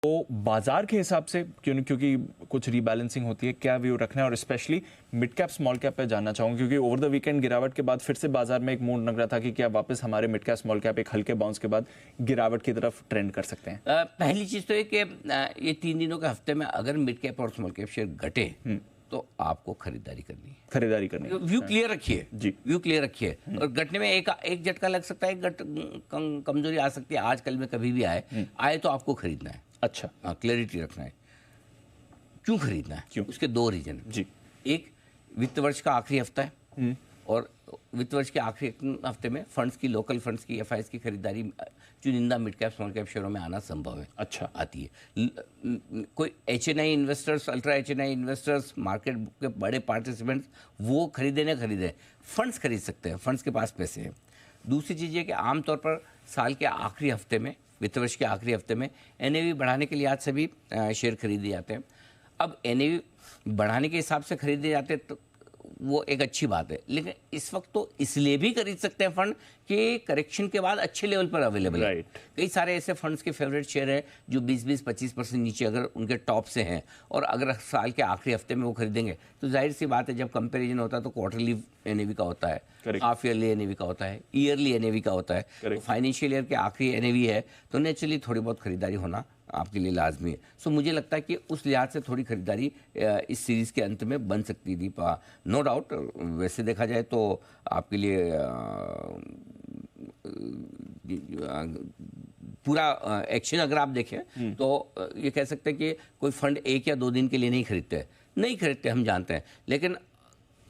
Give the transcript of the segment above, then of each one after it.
तो बाजार के हिसाब से क्योंकि कुछ रीबैलेंसिंग होती है, क्या व्यू रखना है? और specially mid cap small cap पे जानना चाहूंगा, क्योंकि ओवर द वीकेंड गिरावट के बाद फिर से बाजार में एक मूड लग रहा था कि क्या वापस हमारे मिड कैप स्मॉल कैप एक हल्के बाउंस के बाद गिरावट की तरफ ट्रेंड कर सकते हैं? पहली चीज तो है कि ये 3 दिनों के हफ्ते में अगर मिड कैप और स्मॉल कैप शेयर घटे तो आपको खरीदारी करनी है। खरीदारी करनी है। व्यू क्लियर रखिए जी। व्यू क्लियर रखिए। और घटने में एक झटका लग सकता है, कमजोरी आ सकती है, आज कल में कभी भी आए तो आपको खरीदना है। अच्छा, क्लैरिटी रखना है क्यों खरीदना है। क्यों? उसके 2 रीजन जी। एक, वित्त वर्ष का आखिरी हफ्ता है और वित्त वर्ष के आखिरी हफ्ते में फंड्स की, लोकल फंड्स की, एफआईएस की खरीदारी चुनिंदा मिड कैप स्मॉल कैप शेयरों में आना संभव है। अच्छा। आती है। कोई HNI investors, ultra HNI investors, market के बड़े पार्टिसिपेंट्स वो खरीदे ना खरीदे, फंड्स खरीद सकते हैं, फंड्स के पास पैसे हैं। दूसरी चीज़ ये कि आमतौर पर साल के आखिरी हफ्ते में, वित्त वर्ष के आखिरी हफ्ते में एनएवी बढ़ाने के लिए आज सभी शेयर खरीदे जाते हैं। अब एनएवी बढ़ाने के हिसाब से खरीदे जाते हैं तो वो एक अच्छी बात है, लेकिन इस वक्त तो इसलिए भी खरीद सकते हैं फंड कि करेक्शन के बाद अच्छे लेवल पर अवेलेबल है। कई सारे ऐसे फंड्स के फेवरेट शेयर हैं जो 20-25% नीचे अगर उनके टॉप से हैं और अगर साल के आखिरी हफ्ते में वो खरीदेंगे तो जाहिर सी बात है, जब कंपैरिजन होता है तो क्वार्टरली एनएवी का होता है, हाफ ईयरली एनएवी का होता है, ईयरली एनएवी का होता है, तो फाइनेंशियल ईयर के आखिरी एनएवी है तो नेचुरली थोड़ी बहुत खरीदारी होना आपके लिए लाजमी है। सो मुझे लगता है कि उस लिहाज से थोड़ी खरीदारी इस सीरीज़ के अंत में बन सकती है दीपा, नो डाउट। वैसे देखा जाए तो आपके लिए पूरा एक्शन अगर आप देखें तो ये कह सकते हैं कि कोई फंड 1 या 2 दिन के लिए नहीं खरीदते, हम जानते हैं। लेकिन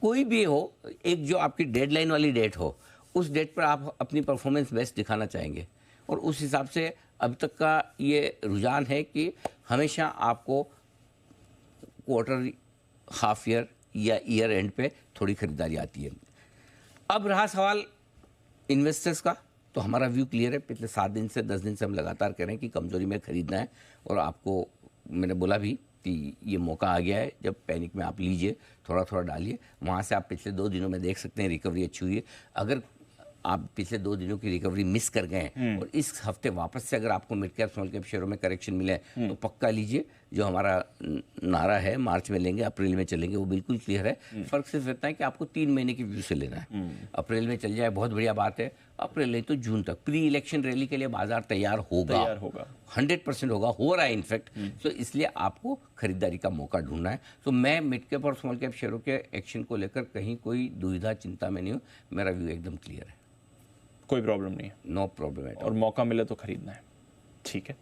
कोई भी हो, एक जो आपकी डेडलाइन वाली डेट हो, उस डेट पर आप अपनी परफॉर्मेंस बेस्ट दिखाना चाहेंगे और उस हिसाब से अब तक का ये रुझान है कि हमेशा आपको क्वार्टर, हाफ ईयर या ईयर एंड पे थोड़ी खरीदारी आती है। अब रहा सवाल इन्वेस्टर्स का, तो हमारा व्यू क्लियर है। पिछले 7 दिन से 10 दिन से हम लगातार कह रहे हैं कि कमजोरी में खरीदना है और आपको मैंने बोला भी कि ये मौका आ गया है जब पैनिक में आप लीजिए, थोड़ा थोड़ा डालिए। वहाँ से आप पिछले 2 दिनों में देख सकते हैं रिकवरी अच्छी हुई है। अगर आप पिछले 2 दिनों की रिकवरी मिस कर गए और इस हफ्ते वापस से अगर आपको मिड कैप स्मॉल कैप शेयरों में करेक्शन मिले तो पक्का लीजिए। जो हमारा नारा है मार्च में लेंगे, अप्रैल में चलेंगे, वो बिल्कुल क्लियर है। फर्क सिर्फ इतना है कि आपको 3 महीने की व्यू से लेना है। अप्रैल में चल जाए बहुत बढ़िया बात है, अप्रैल नहीं तो जून तक प्री इलेक्शन रैली के लिए बाजार तैयार होगा 100% होगा, हो रहा है इनफैक्ट। तो इसलिए आपको खरीदारी का मौका ढूंढना है। तो मैं मिड कैप और स्मॉल कैप शेयरों के एक्शन को लेकर कहीं कोई दुविधा चिंता में नहीं हूँ। मेरा व्यू एकदम क्लियर है, कोई प्रॉब्लम नहीं है, नो प्रॉब्लम है। और मौका मिले तो खरीदना है। ठीक है।